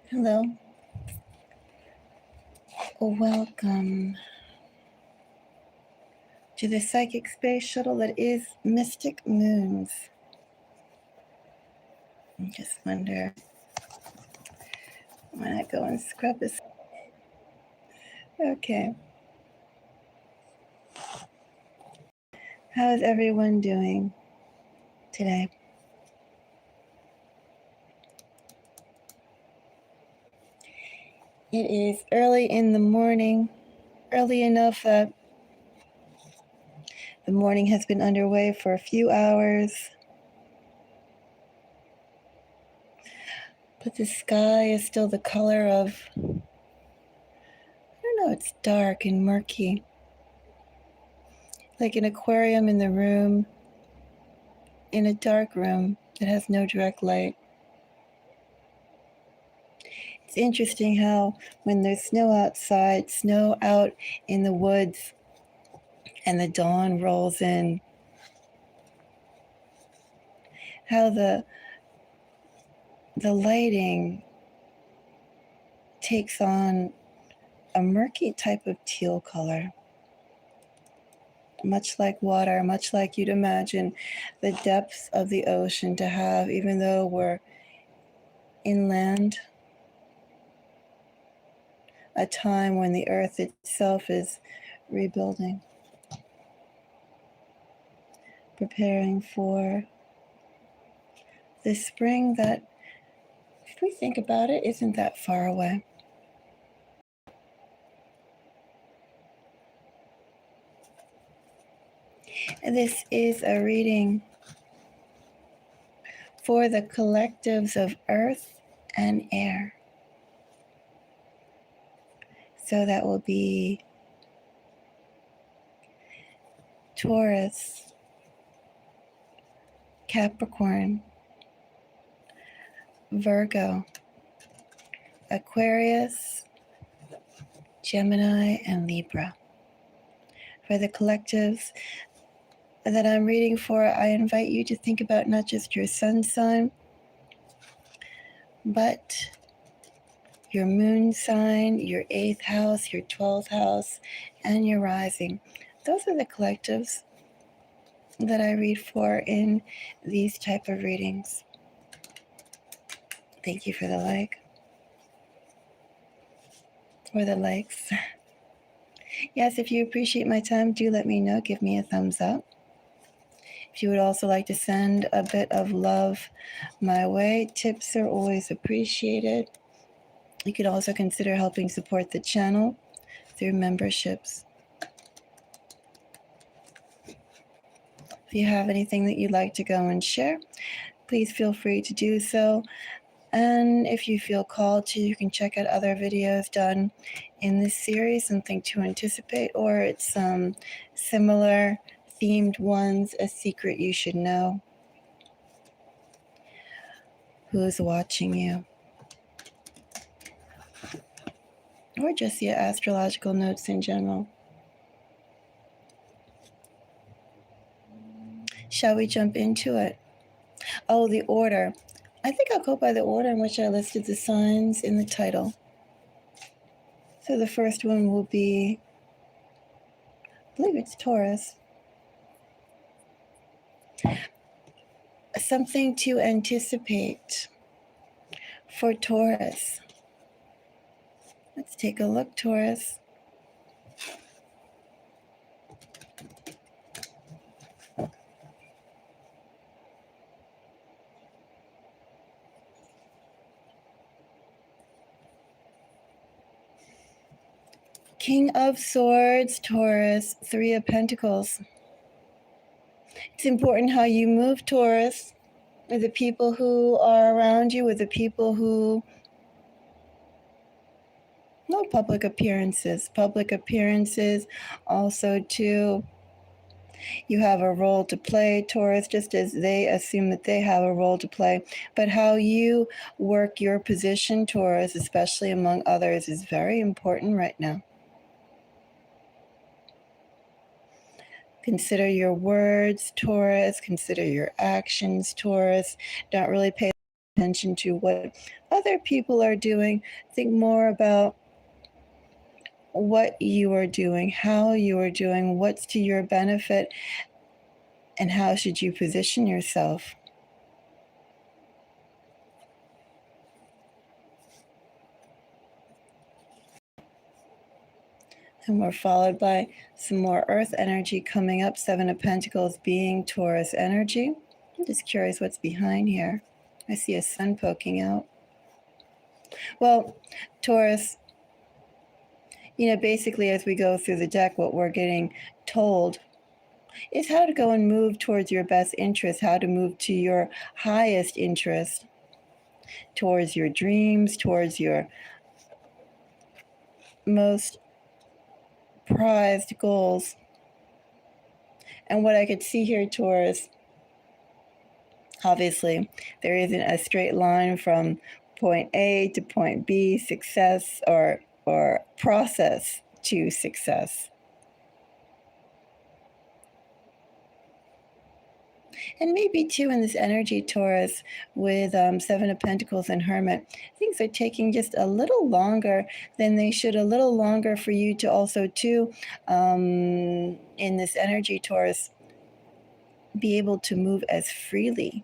Hello. Welcome to the psychic space shuttle that is Mystic Moons. I just wonder when I go and scrub this. Okay. How is everyone doing today? It is early in the morning, early enough that the morning has been underway for a few hours. But the sky is still the color of, I don't know, it's dark and murky. Like an aquarium in the room, in a dark room that has no direct light. It's interesting how when there's snow outside, snow out in the woods, and the dawn rolls in, how the lighting takes on a murky type of teal color. Much like water, much like you'd imagine the depths of the ocean to have, even though we're inland, a time when the earth itself is rebuilding, preparing for the spring that, if we think about it, isn't that far away. This is a reading for the collectives of earth and air. So that will be Taurus, Capricorn, Virgo, Aquarius, Gemini, and Libra. For the collectives that I'm reading for, I invite you to think about not just your sun sign, but your moon sign, your 8th house, your 12th house, and your rising. Those are the collectives that I read for in these type of readings. Thank you for the like. Or the likes. Yes, if you appreciate my time, do let me know. Give me a thumbs up. If you would also like to send a bit of love my way, tips are always appreciated. You could also consider helping support the channel through memberships. If you have anything that you'd like to go and share, please feel free to do so. And if you feel called to, you can check out other videos done in this series, something to anticipate, or it's similar themed ones, a secret you should know. Who's watching you? Or just your astrological notes in general. Shall we jump into it? Oh, the order. I think I'll go by the order in which I listed the signs in the title. So the first one will be, I believe it's Taurus. Something to anticipate for Taurus. Let's take a look, Taurus. King of Swords, Taurus, 3 of Pentacles. It's important how you move, Taurus, with the people who are around you, with the people who, no public appearances. Public appearances also too, you have a role to play, Taurus, just as they assume that they have a role to play. But how you work your position, Taurus, especially among others, is very important right now. Consider your words, Taurus. Consider your actions, Taurus. Don't really pay attention to what other people are doing. Think more about what you are doing, how you are doing, what's to your benefit, and how should you position yourself. And we're followed by some more earth energy coming up, Seven of Pentacles being Taurus energy. I'm just curious what's behind here. I see a sun poking out. Well, Taurus, basically as we go through the deck, what we're getting told is how to go and move towards your best interest, how to move to your highest interest, towards your dreams, towards your most prized goals. And what I could see here, Taurus, obviously, there isn't a straight line from point A to point B, success or process to success. And maybe too in this energy, Taurus, with Seven of Pentacles and Hermit, things are taking just a little longer than they should, a little longer for you to also too, in this energy, Taurus, be able to move as freely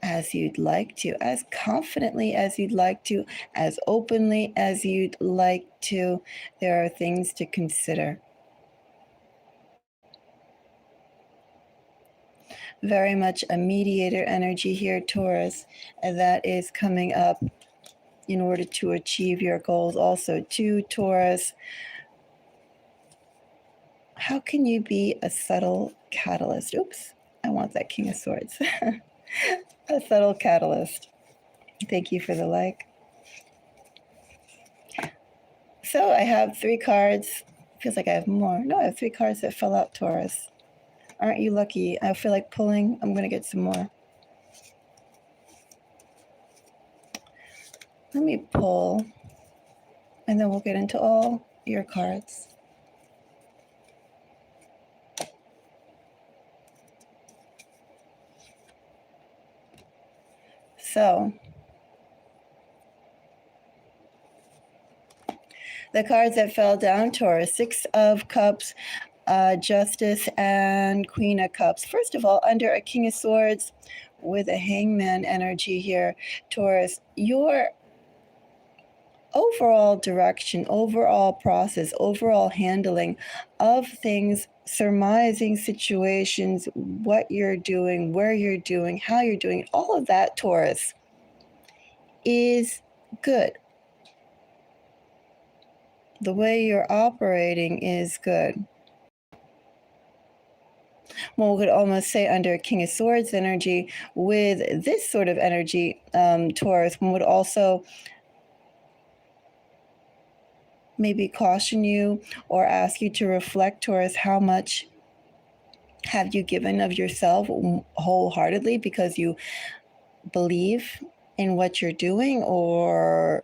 as you'd like to, as confidently as you'd like to, as openly as you'd like to. There are things to consider. Very much a mediator energy here, Taurus, and that is coming up in order to achieve your goals. Also, too, Taurus, how can you be a subtle catalyst? Oops, I want that King of Swords. A subtle catalyst. Thank you for the like. So I have 3 cards. Feels like I have more. No, I have 3 cards that fell out, Taurus. Aren't you lucky? I feel like pulling. I'm going to get some more. Let me pull, and then we'll get into all your cards. So, the cards that fell down, Taurus, 6 of Cups, Justice, and Queen of Cups. First of all, under a King of Swords with a Hangman energy here, Taurus, your overall direction, overall process, overall handling of things, surmising situations, what you're doing, where you're doing, how you're doing, all of that, Taurus, is good. The way you're operating is good. Well, we could almost say under King of Swords energy, with this sort of energy, Taurus, one would also maybe caution you or ask you to reflect, Taurus, how much have you given of yourself wholeheartedly because you believe in what you're doing or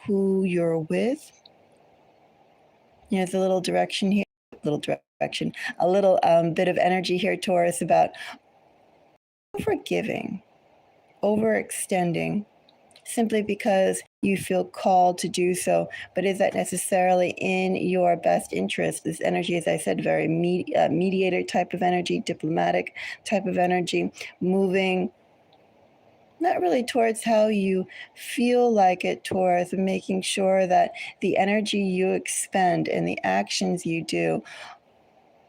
who you're with. There's a little direction here, a little bit of energy here, Taurus, about forgiving, overextending, simply because you feel called to do so. But is that necessarily in your best interest? This energy, as I said, very mediator type of energy, diplomatic type of energy, moving not really towards how you feel like it, Taurus, and making sure that the energy you expend and the actions you do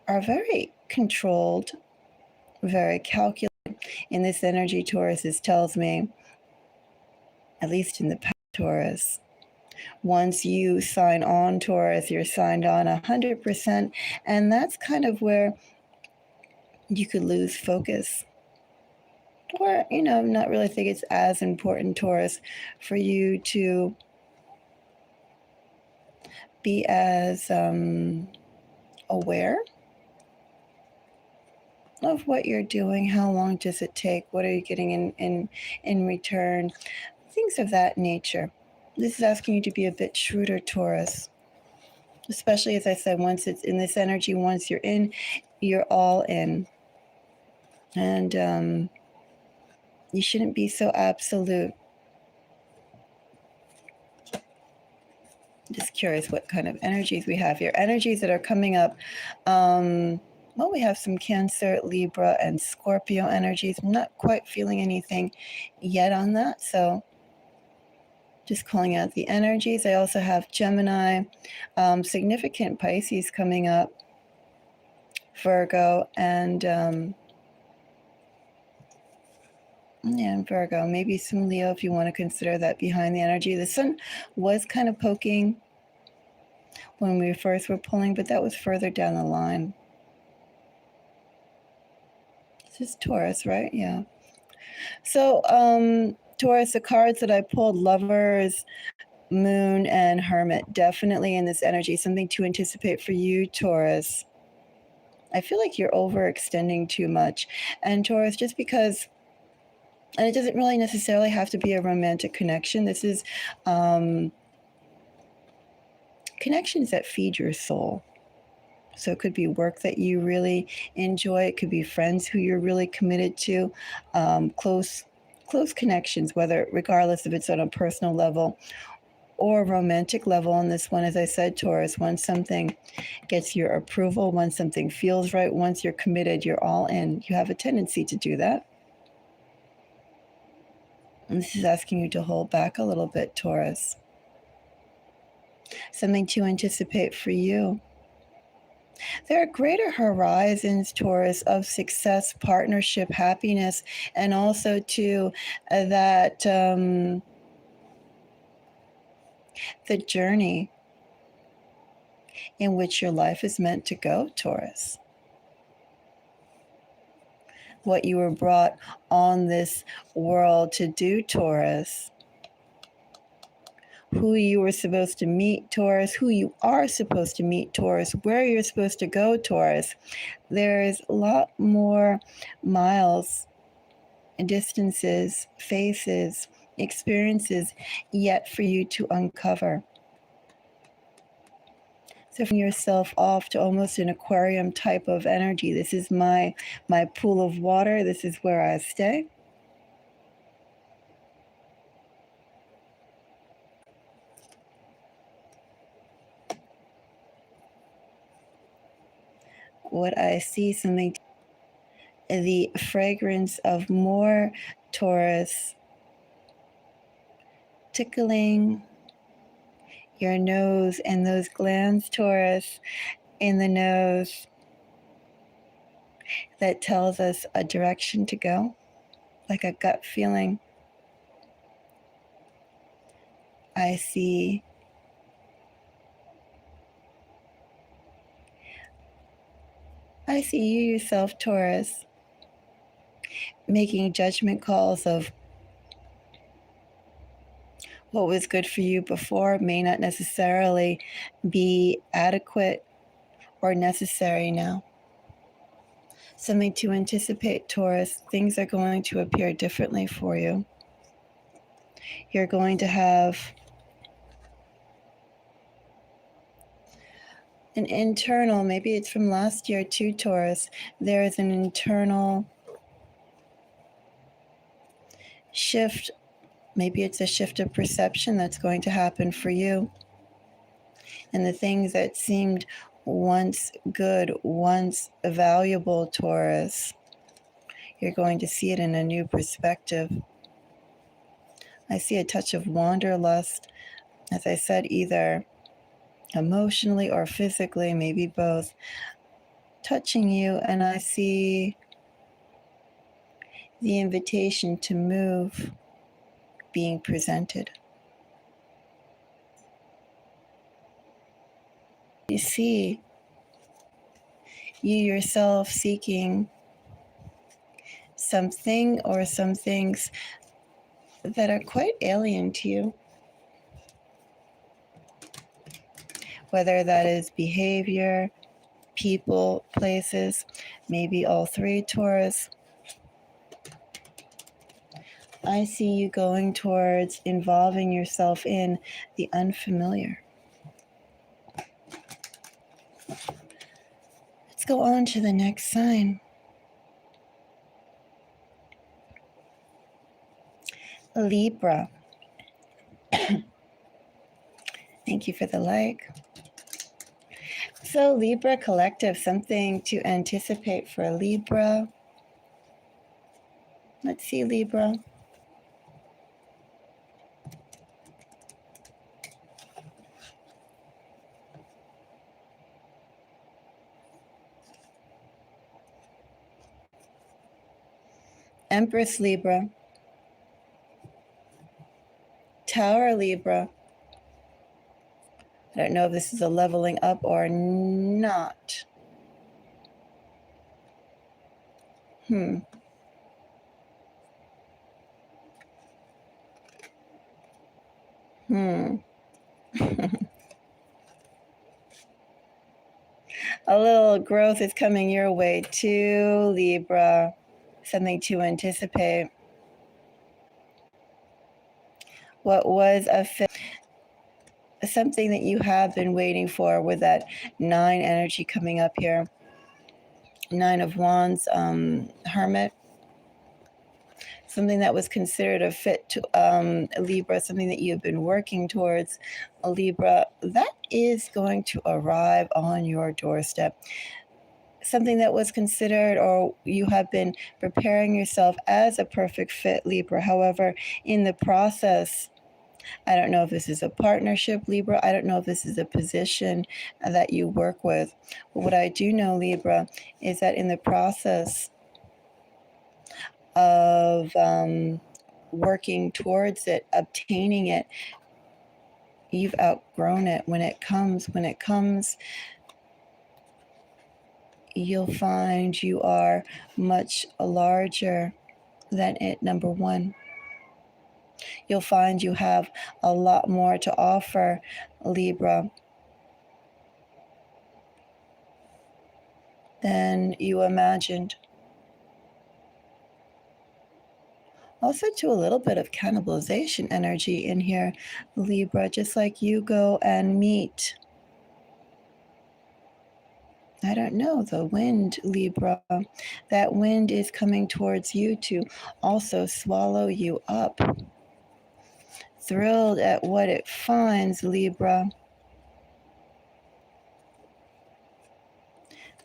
are very controlled, very calculated. In this energy, Taurus, this tells me, at least in the past, Taurus, once you sign on, Taurus, you're signed on 100%, and that's kind of where you could lose focus. Or, not really think it's as important, Taurus, for you to be as aware of what you're doing. How long does it take? What are you getting in return? Things of that nature. This is asking you to be a bit shrewder, Taurus. Especially, as I said, once it's in this energy, once you're in, you're all in. And You shouldn't be so absolute. Just curious what kind of energies we have here. Energies that are coming up. Well, we have some Cancer, Libra, and Scorpio energies. I'm not quite feeling anything yet on that, so just calling out the energies. I also have Gemini, significant Pisces coming up, Virgo, and Virgo. Maybe some Leo if you want to consider that behind the energy. The sun was kind of poking when we first were pulling, but that was further down the line. This is Taurus, right? Yeah. So, Taurus, the cards that I pulled, Lovers, Moon, and Hermit, definitely in this energy. Something to anticipate for you, Taurus. I feel like you're overextending too much. And Taurus, just because, and it doesn't really necessarily have to be a romantic connection. This is connections that feed your soul. So it could be work that you really enjoy. It could be friends who you're really committed to, close connections, whether regardless if it's on a personal level or romantic level. On this one, as I said, Taurus, once something gets your approval, once something feels right, once you're committed, you're all in. You have a tendency to do that. And this is asking you to hold back a little bit, Taurus. Something to anticipate for you. There are greater horizons, Taurus, of success, partnership, happiness, and also to that the journey in which your life is meant to go, Taurus. What you were brought on this world to do, Taurus. Who you were supposed to meet, Taurus, who you are supposed to meet, Taurus, where you're supposed to go, Taurus. There's a lot more miles, distances, faces, experiences yet for you to uncover. So from yourself off to almost an aquarium type of energy. This is my pool of water. This is where I stay. What I see, something, the fragrance of more Taurus tickling your nose and those glands, Taurus, in the nose that tells us a direction to go, like a gut feeling. I see you yourself, Taurus, making judgment calls of what was good for you before may not necessarily be adequate or necessary now. Something to anticipate, Taurus. Things are going to appear differently for you. You're going to have an internal, maybe it's from last year too, Taurus. There is an internal shift. Maybe it's a shift of perception that's going to happen for you. And the things that seemed once good, once valuable, Taurus, you're going to see it in a new perspective. I see a touch of wanderlust, as I said, either emotionally or physically, maybe both, touching you. And I see the invitation to move being presented. You see you yourself seeking something or some things that are quite alien to you. Whether that is behavior, people, places, maybe all three, Taurus. I see you going towards involving yourself in the unfamiliar. Let's go on to the next sign. Libra. Thank you for the like. So Libra collective, something to anticipate for Libra. Let's see, Libra. Empress Libra. Tower Libra. I don't know if this is a leveling up or not. A little growth is coming your way too, Libra. Something to anticipate. What was a something that you have been waiting for with that 9 energy coming up here. 9 of Wands, Hermit. Something that was considered a fit to Libra, something that you've been working towards, Libra, that is going to arrive on your doorstep. Something that was considered, or you have been preparing yourself as a perfect fit, Libra. However, in the process, I don't know if this is a partnership, Libra. I don't know if this is a position that you work with. But what I do know, Libra, is that in the process of working towards it, obtaining it, you've outgrown it. When it comes, you'll find you are much larger than it, number one. You'll find you have a lot more to offer, Libra, than you imagined. Also, to a little bit of cannibalization energy in here, Libra, just like you go and meet, I don't know, the wind, Libra. That wind is coming towards you to also swallow you up. Thrilled at what it finds, Libra.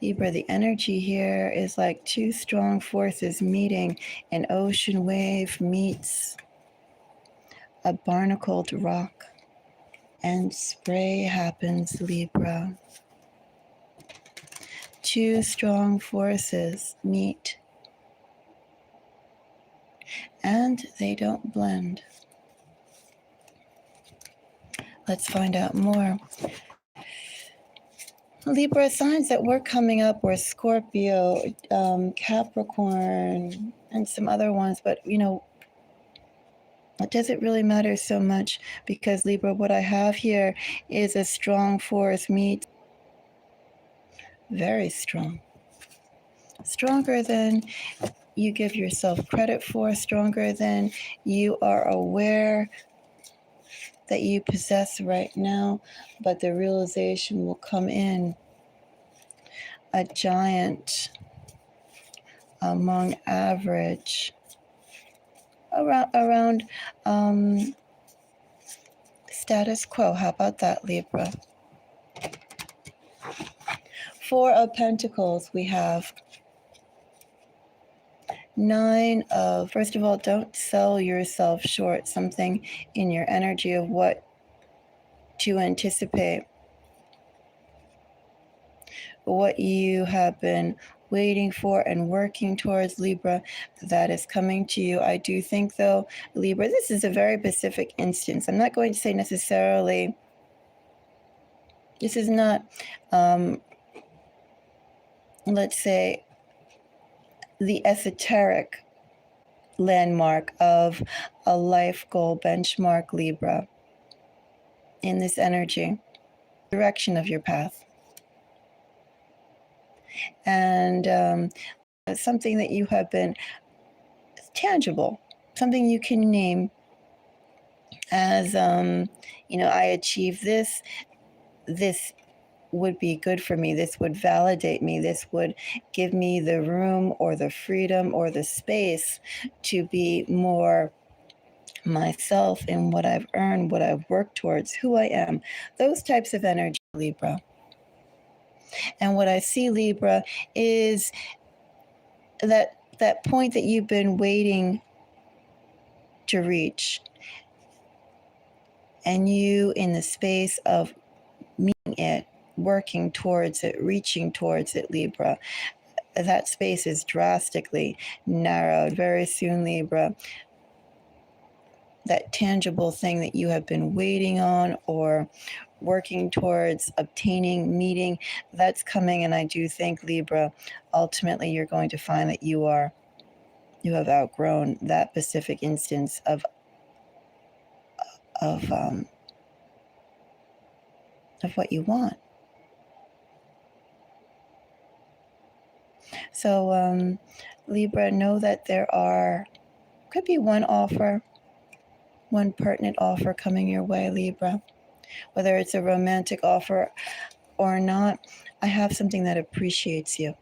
Libra, the energy here is like 2 strong forces meeting. An ocean wave meets a barnacled rock, and spray happens, Libra. 2 strong forces meet, and they don't blend. Let's find out more. Libra, signs that were coming up were Scorpio, Capricorn, and some other ones, but it doesn't really matter so much, because Libra, what I have here is a strong force meet very strong. Stronger than you give yourself credit for, stronger than you are aware that you possess right now, but the realization will come in. A giant among average, around status quo. How about that, Libra? 4 of Pentacles we have. 9 of, first of all, don't sell yourself short. Something in your energy of what to anticipate. What you have been waiting for and working towards, Libra, that is coming to you. I do think, though, Libra, this is a very specific instance. I'm not going to say necessarily, this is not, let's say, the esoteric landmark of a life goal benchmark, Libra, in this energy, direction of your path. And something that you have been tangible, something you can name as, I achieved this, this would be good for me, this would validate me, this would give me the room or the freedom or the space to be more myself and what I've earned, what I've worked towards, who I am. Those types of energy, Libra. And what I see, Libra, is that point that you've been waiting to reach. And you, in the space of meeting it, working towards it, reaching towards it, Libra, that space is drastically narrowed. Very soon, Libra, that tangible thing that you have been waiting on or working towards obtaining, meeting, that's coming. And I do think, Libra, ultimately you're going to find that you have outgrown that specific instance of what you want. So, Libra, know that could be one pertinent offer coming your way, Libra. Whether it's a romantic offer or not, I have something that appreciates you.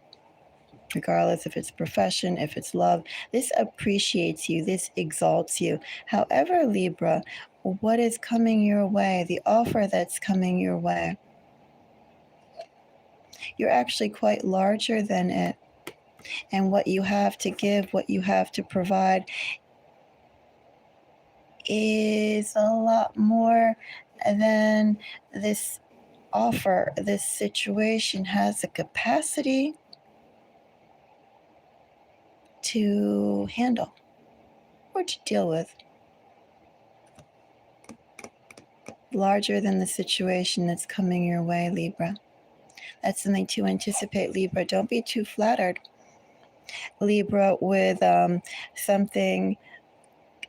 Regardless if it's profession, if it's love, this appreciates you, this exalts you. However, Libra, what is coming your way, the offer that's coming your way, you're actually quite larger than it. And what you have to give, what you have to provide is a lot more than this offer, this situation has the capacity to handle or to deal with. Larger than the situation that's coming your way, Libra. That's something to anticipate, Libra. Don't be too flattered, Libra, with something.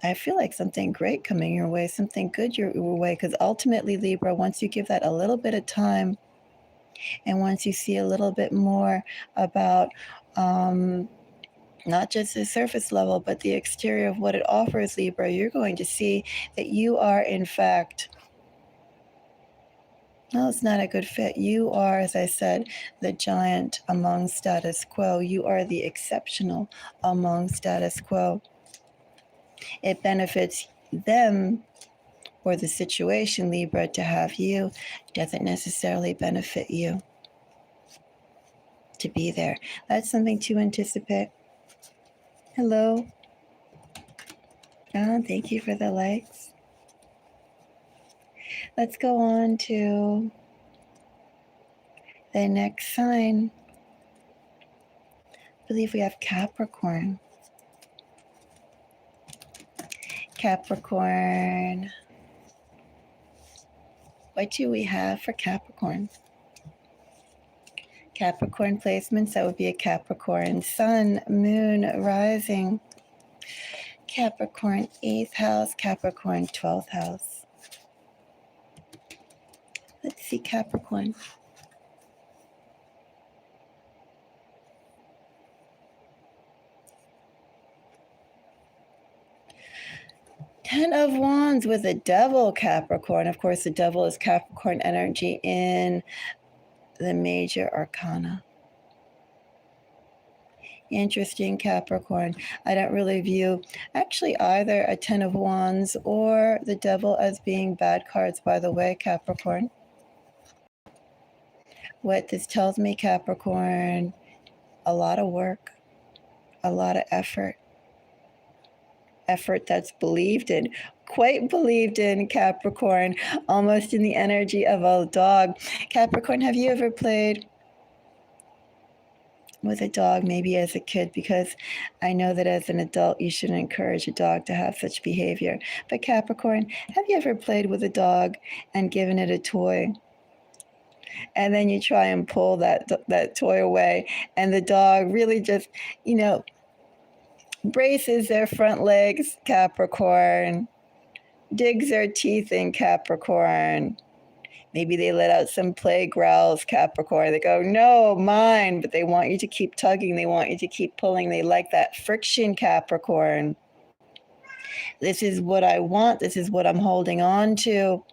I feel like something great coming your way, something good your way, because ultimately, Libra, once you give that a little bit of time and once you see a little bit more about not just the surface level, but the exterior of what it offers, Libra, you're going to see that you are, in fact, no, it's not a good fit. You are, as I said, the giant among status quo. You are the exceptional among status quo. It benefits them or the situation, Libra, to have you. It doesn't necessarily benefit you to be there. That's something to anticipate. Hello. Oh, thank you for the likes. Let's go on to the next sign. I believe we have Capricorn. Capricorn. What do we have for Capricorn? Capricorn placements, that would be a Capricorn sun, moon, rising. Capricorn 8th house, Capricorn 12th house. Let's see Capricorn. Ten of Wands with the Devil, Capricorn. Of course, the Devil is Capricorn energy in the major arcana. Interesting, Capricorn. I don't really view actually either a Ten of Wands or the Devil as being bad cards, by the way, Capricorn. What this tells me, Capricorn, a lot of work, a lot of effort that's believed in, quite believed in, Capricorn, almost in the energy of a dog. Capricorn, have you ever played with a dog, maybe as a kid? Because I know that as an adult, you shouldn't encourage a dog to have such behavior. But Capricorn, have you ever played with a dog and given it a toy? And then you try and pull that toy away, and the dog really just, braces their front legs, Capricorn, digs their teeth in, Capricorn. Maybe they let out some play growls, Capricorn. They go, no, mine, but they want you to keep tugging. They want you to keep pulling. They like that friction, Capricorn. This is what I want. This is what I'm holding on to.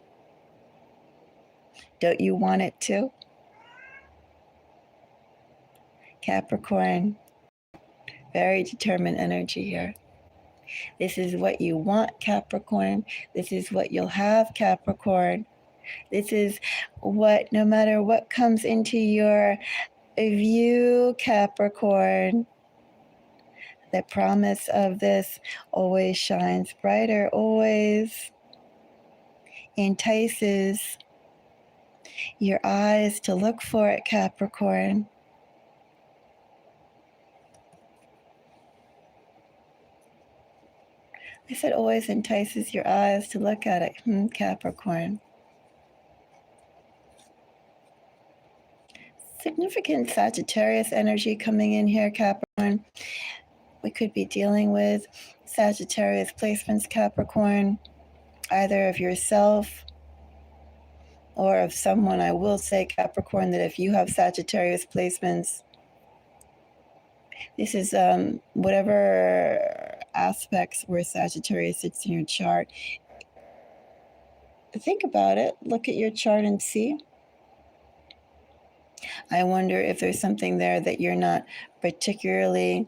Don't you want it too? Capricorn, very determined energy here. This is what you want, Capricorn. This is what you'll have, Capricorn. This is what, no matter what comes into your view, Capricorn, the promise of this always shines brighter, always entices your eyes to look for it, Capricorn. I said always entices your eyes to look at it, Capricorn. Significant Sagittarius energy coming in here, Capricorn. We could be dealing with Sagittarius placements, Capricorn, either of yourself or of someone. I will say, Capricorn, that if you have Sagittarius placements, this is whatever aspects where Sagittarius sits in your chart. Think about it. Look at your chart and see. I wonder if there's something there that you're not particularly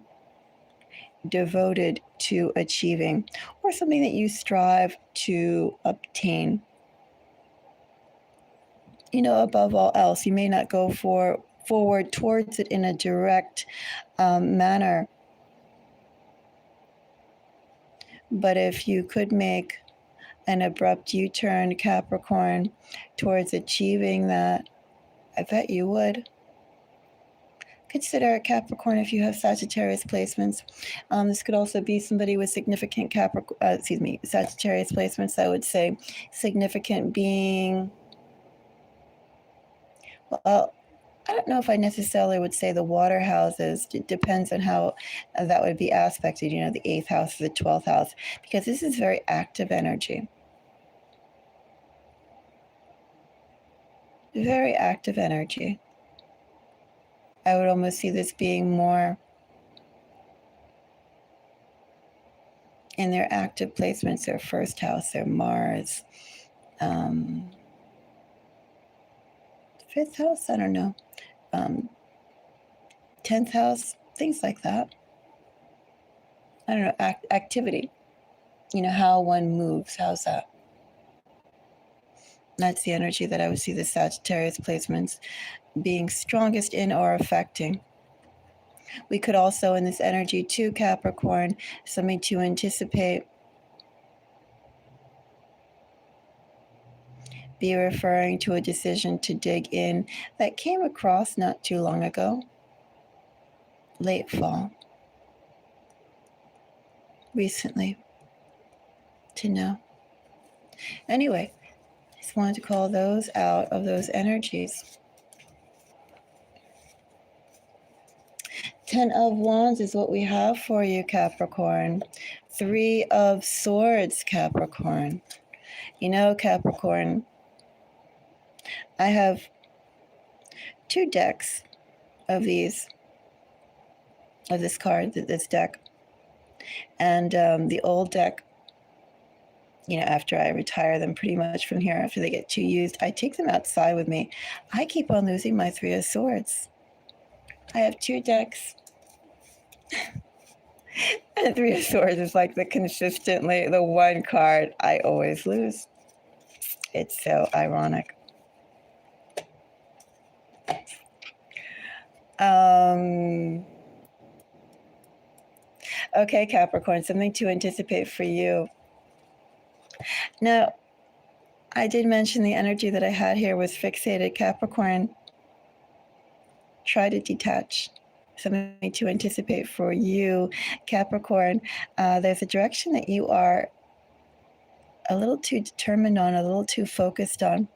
devoted to achieving, or something that you strive to obtain. You know, above all else, you may not go forward towards it in a direct manner. But if you could make an abrupt U-turn, Capricorn, towards achieving that, I bet you would. Consider Capricorn if you have Sagittarius placements. This could also be somebody with significant Sagittarius placements. I would say significant being, well, I don't know if I necessarily would say the water houses. It depends on how that would be aspected, you know, the 8th house or the 12th house, because this is very active energy. Very active energy. I would almost see this being more in their active placements, their first house, their Mars, 5th house, I don't know, 10th house, things like that. I don't know, activity, you know, how one moves, how's that? That's the energy that I would see the Sagittarius placements being strongest in or affecting. We could also, in this energy too, Capricorn, something to anticipate, be referring to a decision to dig in that came across not too long ago, late fall, recently, to know. Anyway, just wanted to call those out of those energies. 10 of Wands is what we have for you, Capricorn. 3 of Swords, Capricorn. You know, Capricorn, I have 2 decks of these, of this card, this deck. And the old deck, you know, after I retire them pretty much from here, after they get too used, I take them outside with me. I keep on losing my 3 of Swords. I have 2 decks. And 3 of Swords is like the one card I always lose. It's so ironic. Okay, Capricorn, something to anticipate for you. Now, I did mention the energy that I had here was fixated, Capricorn. Try to detach. Something to anticipate for you, Capricorn. There's a direction that you are a little too determined on, a little too focused on.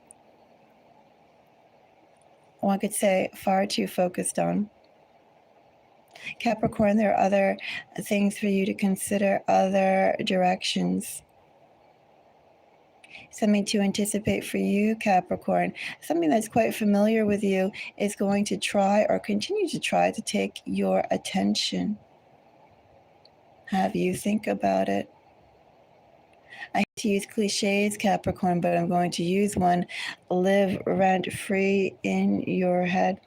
One could say far too focused on. Capricorn, there are other things for you to consider, other directions. Something to anticipate for you, Capricorn. Something that's quite familiar with you is going to try or continue to try to take your attention. Have you think about it. I hate to use cliches, Capricorn, but I'm going to use one. Live rent-free in your head.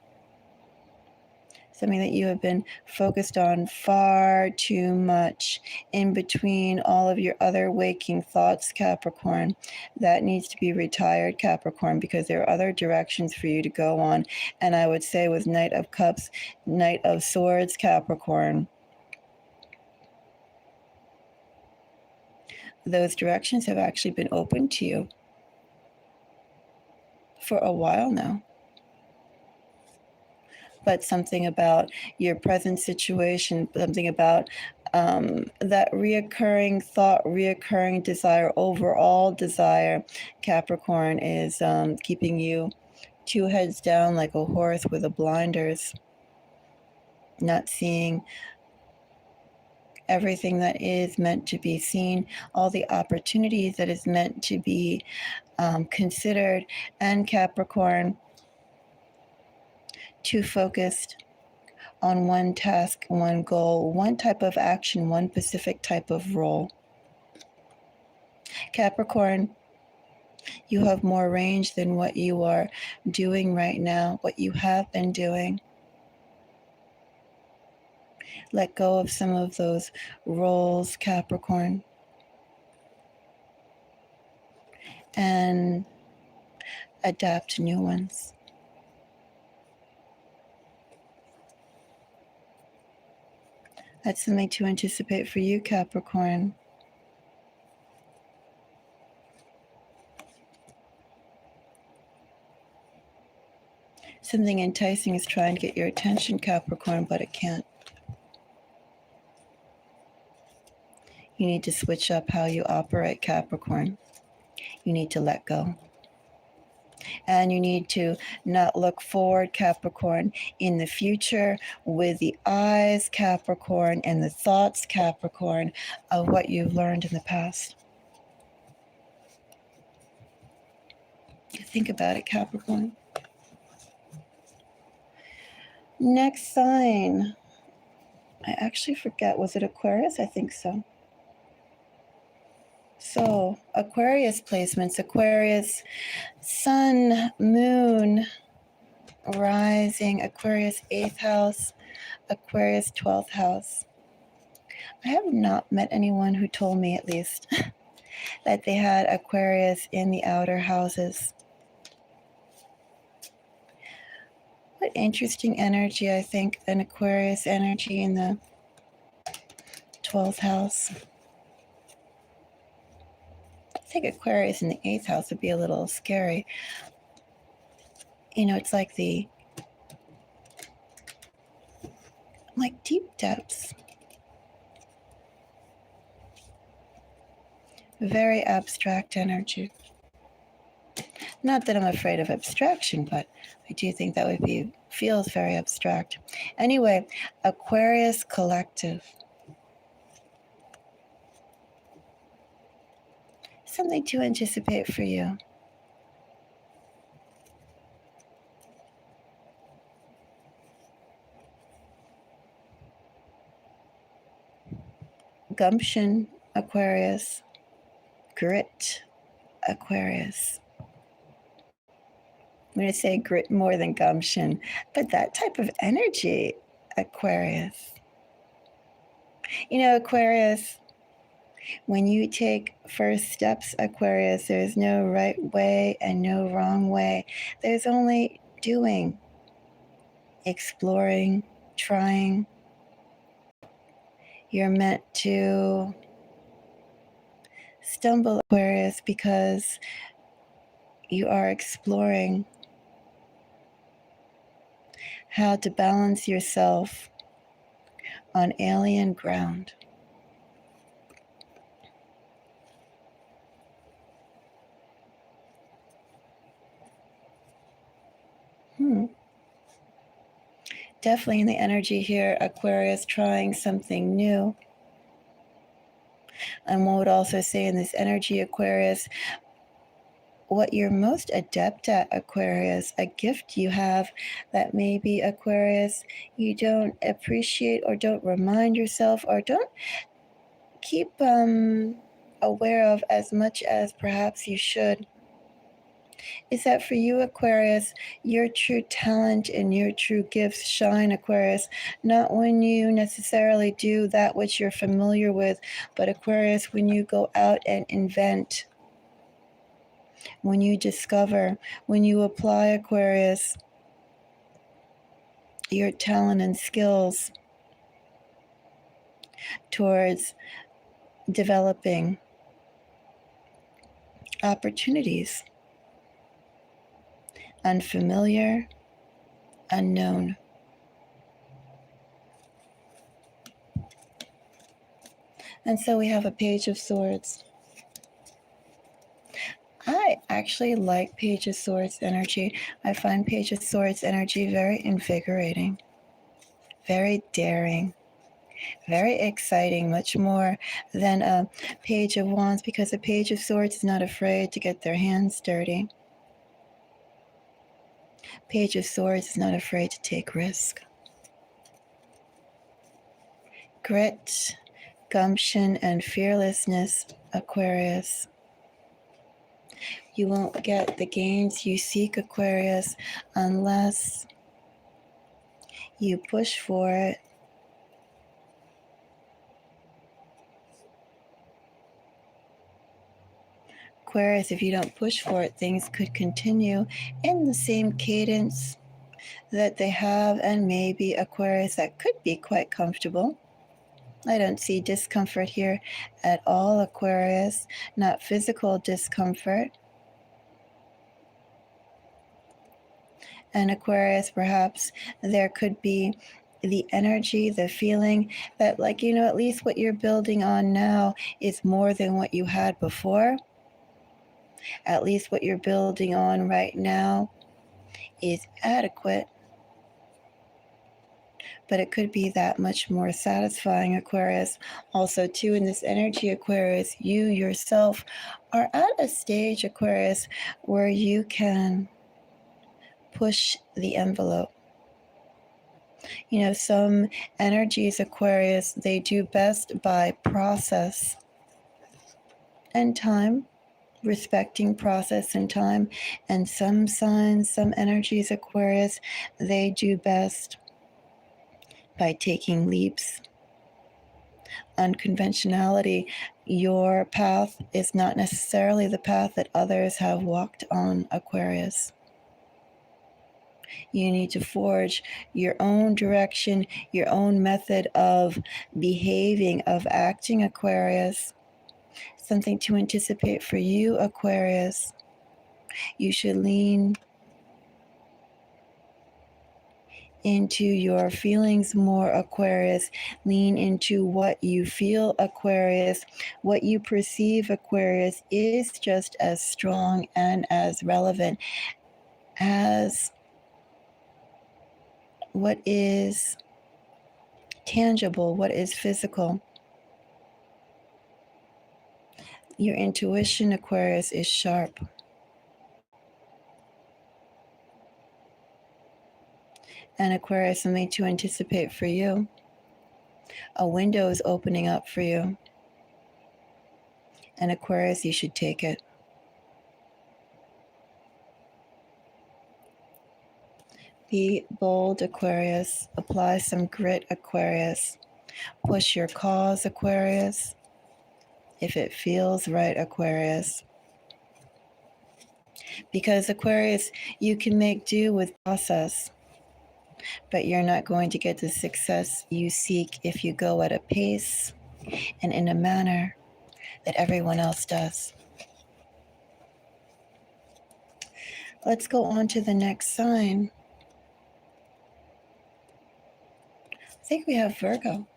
something that you have been focused on far too much in between all of your other waking thoughts, Capricorn. That needs to be retired, Capricorn, because there are other directions for you to go on. And I would say with Knight of Cups, Knight of Swords, Capricorn, those directions have actually been open to you for a while now. But something about your present situation, something about that reoccurring thought, reoccurring desire, overall desire, Capricorn, is keeping you two heads down like a horse with the blinders, not seeing everything that is meant to be seen, all the opportunities that is meant to be considered, and Capricorn, too focused on one task, one goal, one type of action, one specific type of role. Capricorn, you have more range than what you are doing right now, what you have been doing. Let go of some of those roles, Capricorn, and adapt to new ones. That's something to anticipate for you, Capricorn. Something enticing is trying to get your attention, Capricorn, but it can't. You need to switch up how you operate, Capricorn. You need to let go. And you need to not look forward, Capricorn, in the future with the eyes, Capricorn, and the thoughts, Capricorn, of what you've learned in the past. Think about it, Capricorn. Next sign. I actually forget. Was it Aquarius? I think so. So, Aquarius placements. Aquarius, Sun, Moon, Rising, Aquarius 8th house, Aquarius 12th house. I have not met anyone who told me, at least, that they had Aquarius in the outer houses. What interesting energy, I think, an Aquarius energy in the 12th house. I think Aquarius in the 8th house would be a little scary. You know, it's like deep depths. Very abstract energy. Not that I'm afraid of abstraction, but I do think that feels very abstract. Anyway, Aquarius collective. Something to anticipate for you. Gumption, Aquarius. Grit, Aquarius. I'm going to say grit more than gumption, but that type of energy, Aquarius. You know, Aquarius, when you take first steps, Aquarius, there's no right way and no wrong way. There's only doing, exploring, trying. You're meant to stumble, Aquarius, because you are exploring how to balance yourself on alien ground. Definitely in the energy here, Aquarius trying something new. And one would also say in this energy, Aquarius, what you're most adept at, Aquarius, a gift you have that maybe, Aquarius, you don't appreciate or don't remind yourself or don't keep aware of as much as perhaps you should. is that for you, Aquarius, your true talent and your true gifts shine, Aquarius, not when you necessarily do that which you're familiar with, but Aquarius, when you go out and invent, when you discover, when you apply, Aquarius, your talent and skills towards developing opportunities, unfamiliar, unknown. And so we have a Page of Swords. I actually like Page of Swords energy. I find Page of Swords energy very invigorating, very daring, very exciting, much more than a Page of Wands, because a Page of Swords is not afraid to get their hands dirty. Page of Swords is not afraid to take risk. Grit, gumption, and fearlessness, Aquarius. You won't get the gains you seek, Aquarius, unless you push for it. Aquarius, if you don't push for it, things could continue in the same cadence that they have, and maybe, Aquarius, that could be quite comfortable. I don't see discomfort here at all, Aquarius, not physical discomfort. And Aquarius, perhaps there could be the energy, the feeling that, like, at least what you're building on now is more than what you had before. At least what you're building on right now is adequate. But it could be that much more satisfying, Aquarius. Also, too, in this energy, Aquarius, you yourself are at a stage, Aquarius, where you can push the envelope. Some energies, Aquarius, they do best by process and time, respecting process and time. And some signs, some energies, Aquarius, they do best by taking leaps. Unconventionality. Your path is not necessarily the path that others have walked on, Aquarius. You need to forge your own direction, your own method of behaving, of acting, Aquarius. Something to anticipate for you, Aquarius. You should lean into your feelings more, Aquarius. Lean into what you feel, Aquarius. What you perceive, Aquarius, is just as strong and as relevant as what is tangible, what is physical. Your intuition, Aquarius, is sharp. And Aquarius, something to anticipate for you. A window is opening up for you. And Aquarius, you should take it. Be bold, Aquarius. Apply some grit, Aquarius. Push your cause, Aquarius, if it feels right, Aquarius. Because, Aquarius, you can make do with process, but you're not going to get the success you seek if you go at a pace and in a manner that everyone else does. Let's go on to the next sign. I think we have Virgo.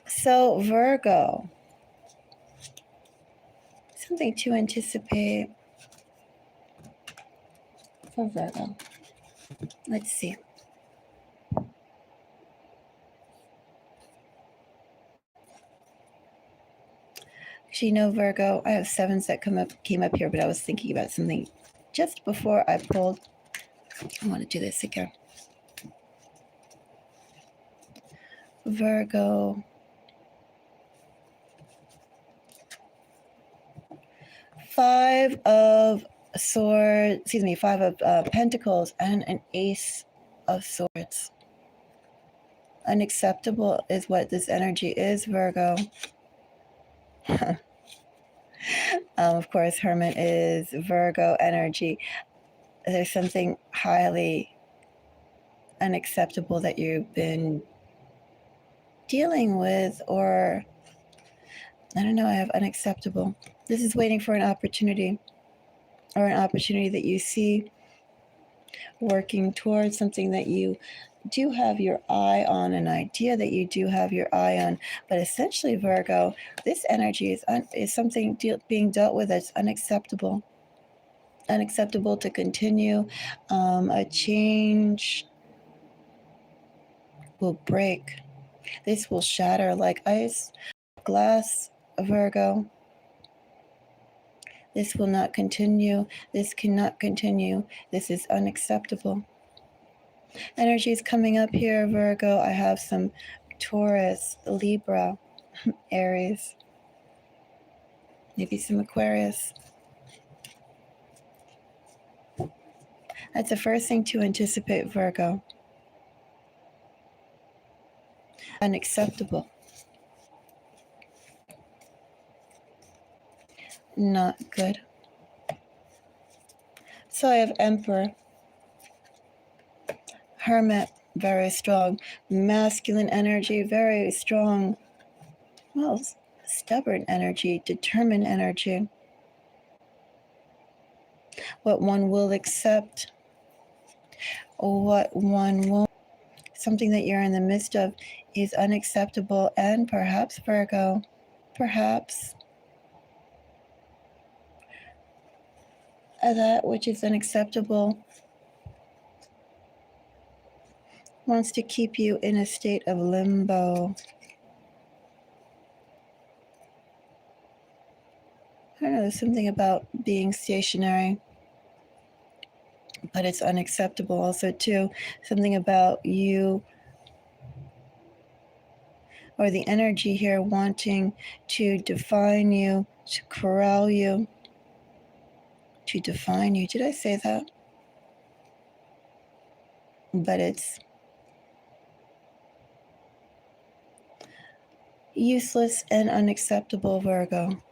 So, Virgo, something to anticipate for Virgo. Let's see. Actually, Virgo, I have sevens that came up here, but I was thinking about something just before I pulled. I want to do this again. Virgo. Five of Swords, Five of Pentacles, and an Ace of Swords. Unacceptable is what this energy is, Virgo. Of course, Hermit is Virgo energy. There's something highly unacceptable that you've been dealing with, or I don't know, I have unacceptable. This is waiting for an opportunity, or an opportunity that you see, working towards something that you do have your eye on, an idea that you do have your eye on. But essentially, Virgo, this energy is something being dealt with that's unacceptable. Unacceptable to continue. A change will break. This will shatter like ice, glass, Virgo. This will not continue. This cannot continue. This is unacceptable. Energy is coming up here, Virgo. I have some Taurus, Libra, Aries, maybe some Aquarius. That's the first thing to anticipate, Virgo. Unacceptable. Not good. So I have Emperor. Hermit, very strong. Masculine energy, very strong. Well, stubborn energy, determined energy. What one will accept, what one won't. Something that you're in the midst of is unacceptable, and perhaps, Virgo, perhaps that which is unacceptable wants to keep you in a state of limbo. I don't know, there's something about being stationary, but it's unacceptable also too. Something about you, or the energy here, wanting to define you, to corral you, to define you. Did I say that? But it's useless and unacceptable, Virgo.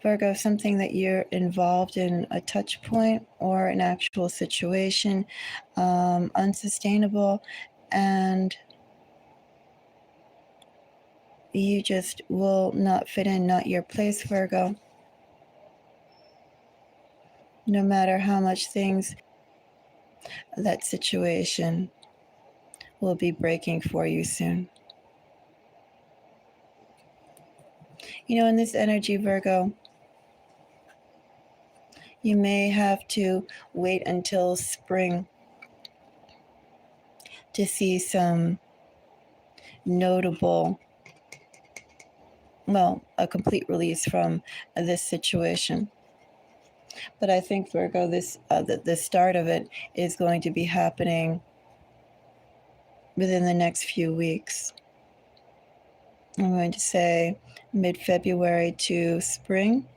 Virgo, something that you're involved in, a touch point or an actual situation, unsustainable, and you just will not fit in, not your place, Virgo. No matter how much things, that situation will be breaking for you soon. You know, in this energy, Virgo, you may have to wait until spring to see some notable, a complete release from this situation. But I think, Virgo, the start of it is going to be happening within the next few weeks. I'm going to say mid-February to spring.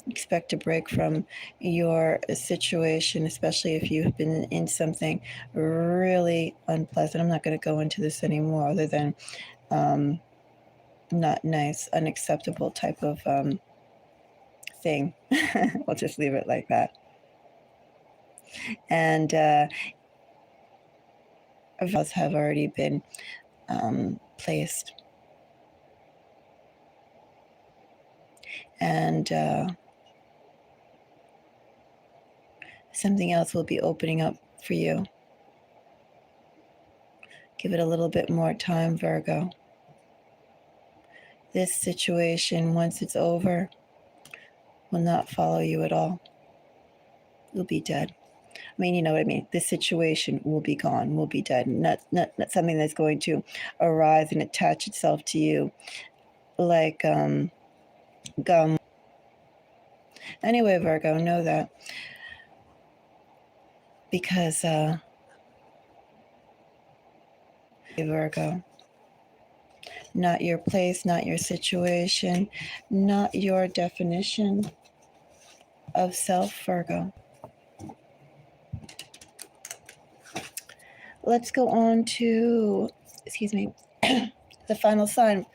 Expect a break from your situation, especially if you've been in something really unpleasant. I'm not going to go into this anymore, other than not nice, unacceptable type of thing. We'll just leave it like that. And vows have already been placed. And something else will be opening up for you. Give it a little bit more time, Virgo. This situation, once it's over, will not follow you at all. You'll be dead. I mean, you know what I mean. This situation will be gone, will be dead. Not something that's going to arise and attach itself to you like gum. Anyway, Virgo, know that. Because Virgo, not your place, not your situation, not your definition of self, Virgo. Let's go on to, the final sign.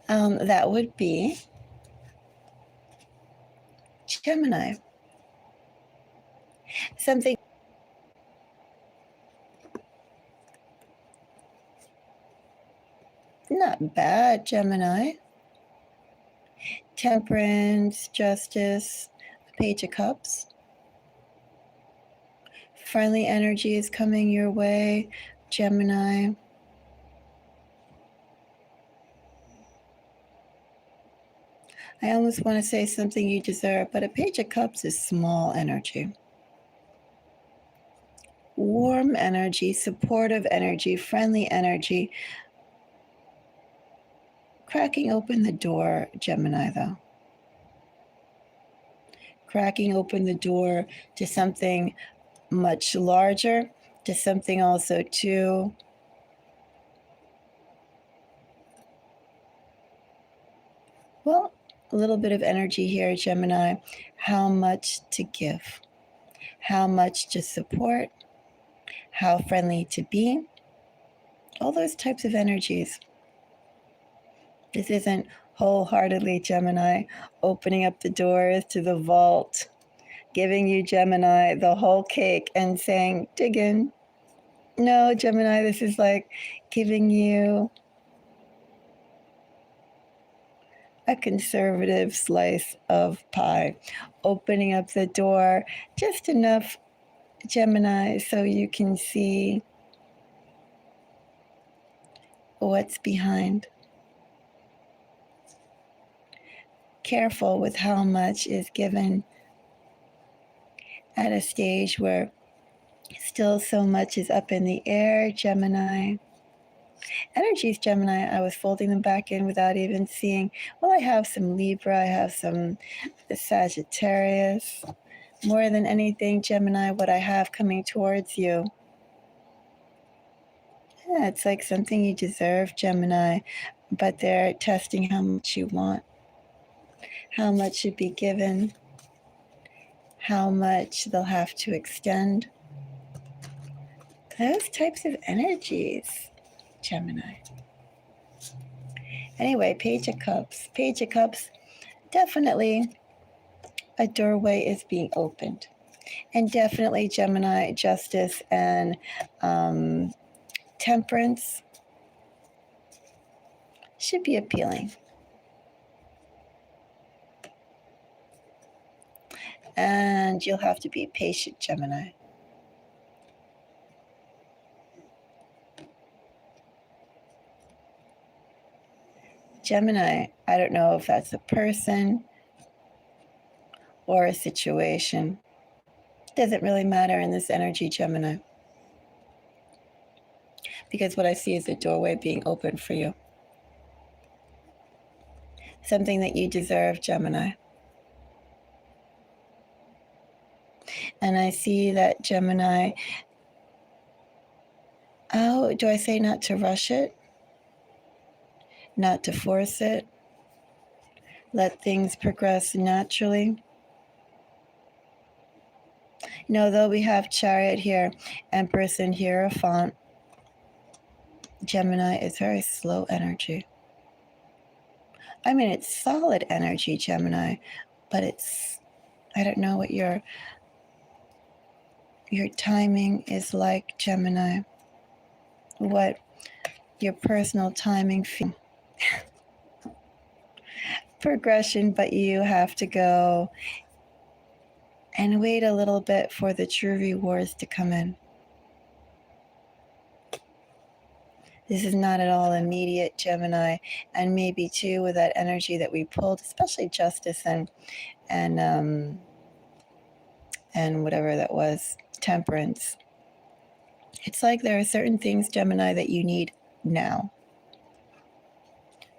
That would be Gemini. Something not bad, Gemini. Temperance, justice, Page of Cups. Friendly energy is coming your way, Gemini. I almost want to say something you deserve, but a Page of Cups is small energy. Warm energy, supportive energy, friendly energy. Cracking open the door, Gemini, though. Cracking open the door to something much larger, to something also too well, a little bit of energy here, Gemini. How much to give? How much to support? How friendly to be? All those types of energies. This isn't wholeheartedly, Gemini, opening up the doors to the vault, giving you, Gemini, the whole cake and saying, dig in. No, Gemini, this is like giving you a conservative slice of pie, opening up the door just enough, Gemini, so you can see what's behind. Careful with how much is given at a stage where still so much is up in the air, Gemini. Energies, Gemini, I was folding them back in without even seeing. Well, I have some Libra, I have some Sagittarius. More than anything, Gemini, what I have coming towards you. Yeah, it's like something you deserve, Gemini, but they're testing how much you want, how much should be given, how much they'll have to extend. Those types of energies, Gemini. Anyway, Page of Cups. Page of Cups, definitely a doorway is being opened. And definitely, Gemini, justice and temperance should be appealing. And you'll have to be patient, Gemini. Gemini, I don't know if that's a person or a situation. Doesn't really matter in this energy, Gemini. Because what I see is a doorway being opened for you. Something that you deserve, Gemini. And I see that, Gemini, oh, do I say not to rush it? Not to force it? Let things progress naturally? No, though we have Chariot here, Empress and Hierophant, Gemini is very slow energy. I mean, it's solid energy, Gemini, but it's, I don't know what your timing is like, Gemini. What your personal timing feels. Progression, but you have to go and wait a little bit for the true rewards to come in. This is not at all immediate, Gemini, and maybe too with that energy that we pulled, especially justice and whatever that was, temperance. It's like there are certain things, Gemini, that you need now.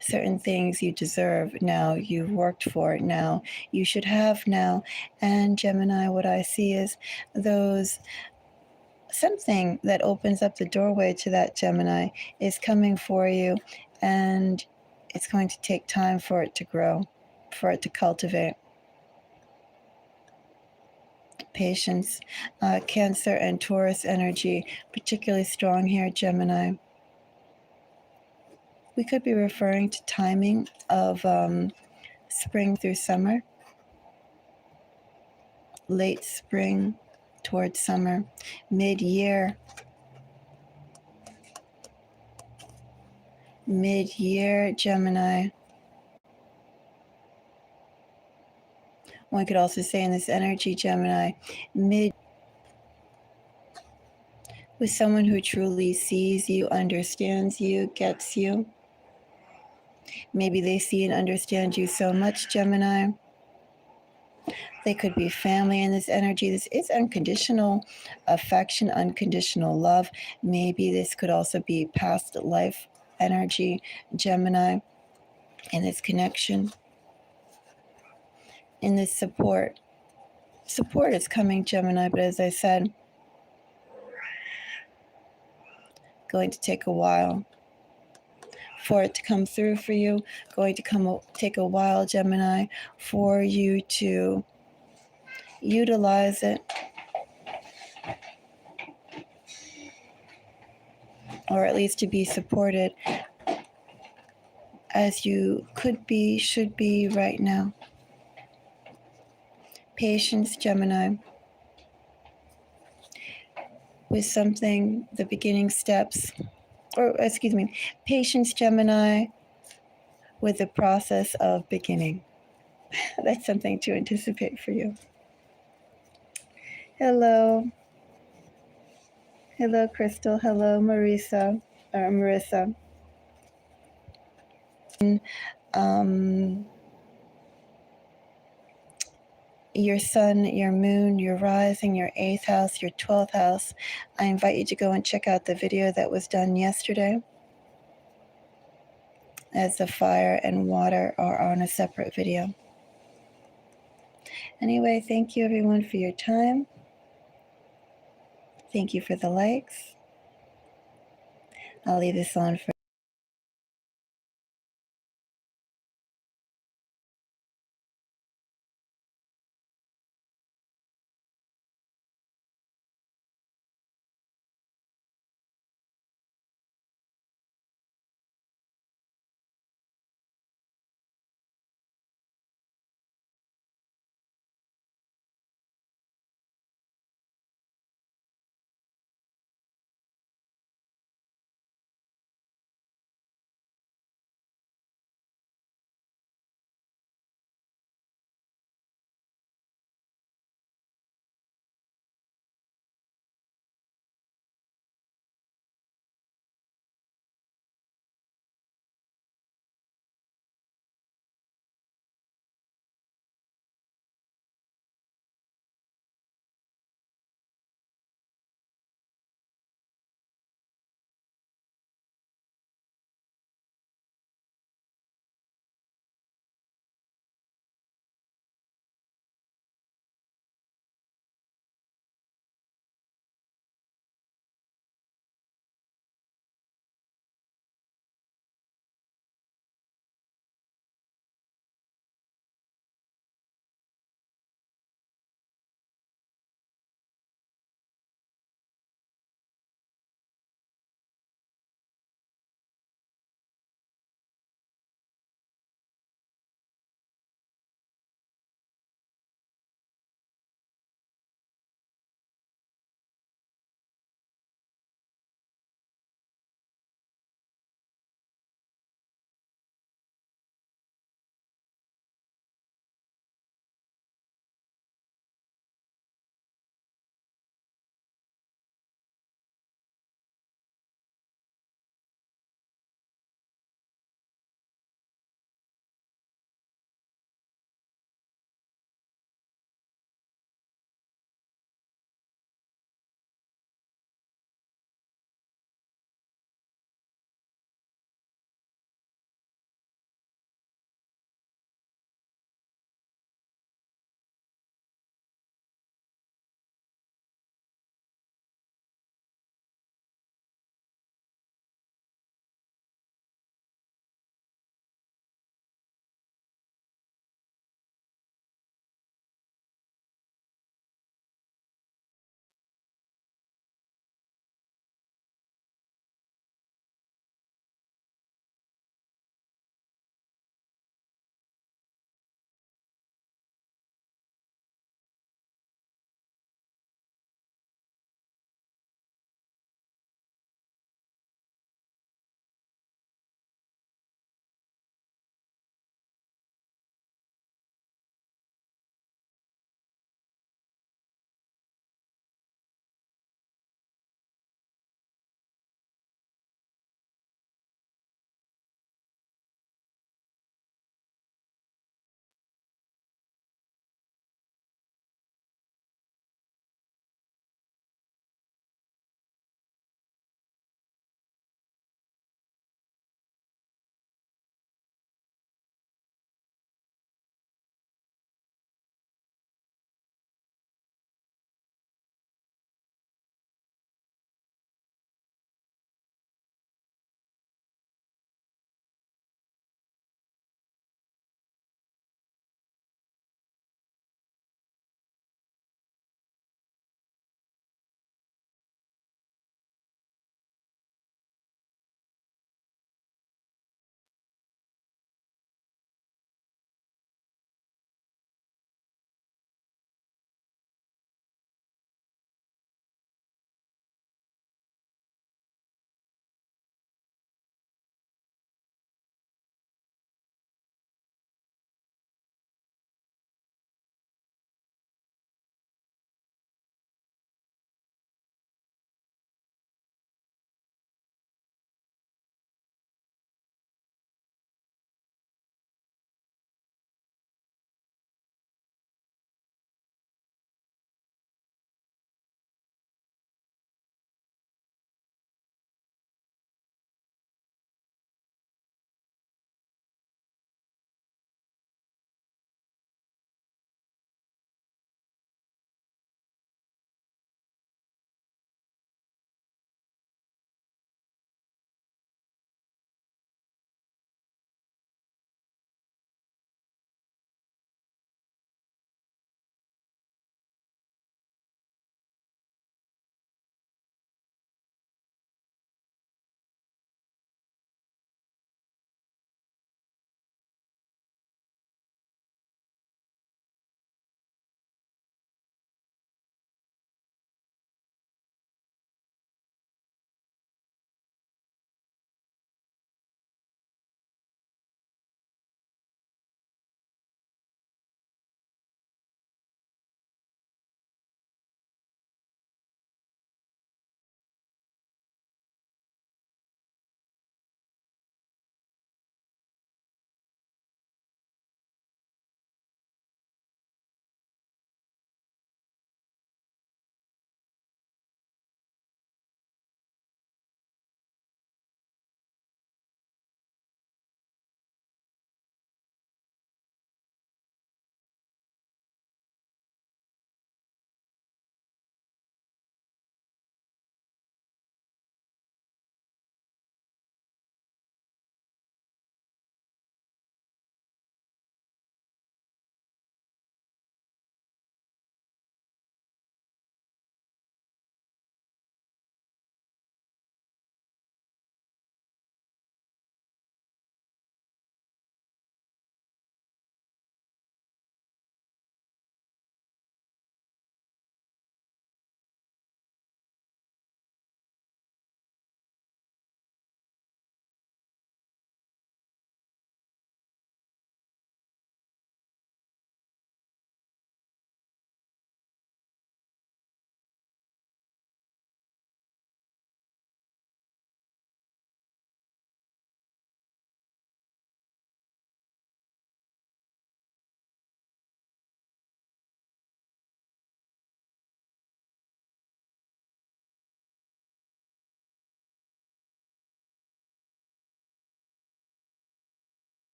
Certain things you deserve now, you've worked for it now, you should have now. And Gemini, what I see is those something that opens up the doorway to that, Gemini, is coming for you, and it's going to take time for it to grow, for it to cultivate. Patience. Cancer and Taurus energy, particularly strong here, Gemini. We could be referring to timing of spring through summer, late spring towards summer, mid-year, Gemini. One could also say in this energy, Gemini, with someone who truly sees you, understands you, gets you. Maybe they see and understand you so much, Gemini. They could be family in this energy. This is unconditional affection, unconditional love. Maybe this could also be past life energy, Gemini, in this connection, in this support. Support is coming, Gemini, but as I said, going to take a while for it to come through for you. Going to take a while, Gemini, for you to utilize it, or at least to be supported as you could be, should be right now. Patience, Gemini, with something, the beginning steps, patience, Gemini, with the process of beginning. That's something to anticipate for you. Hello, Crystal. Hello, Marissa. Your sun, your moon, your rising, your 8th house, your 12th house. I invite you to go and check out the video that was done yesterday, as the fire and water are on a separate video. Anyway, thank you everyone for your time. Thank you for the likes. I'll leave this on for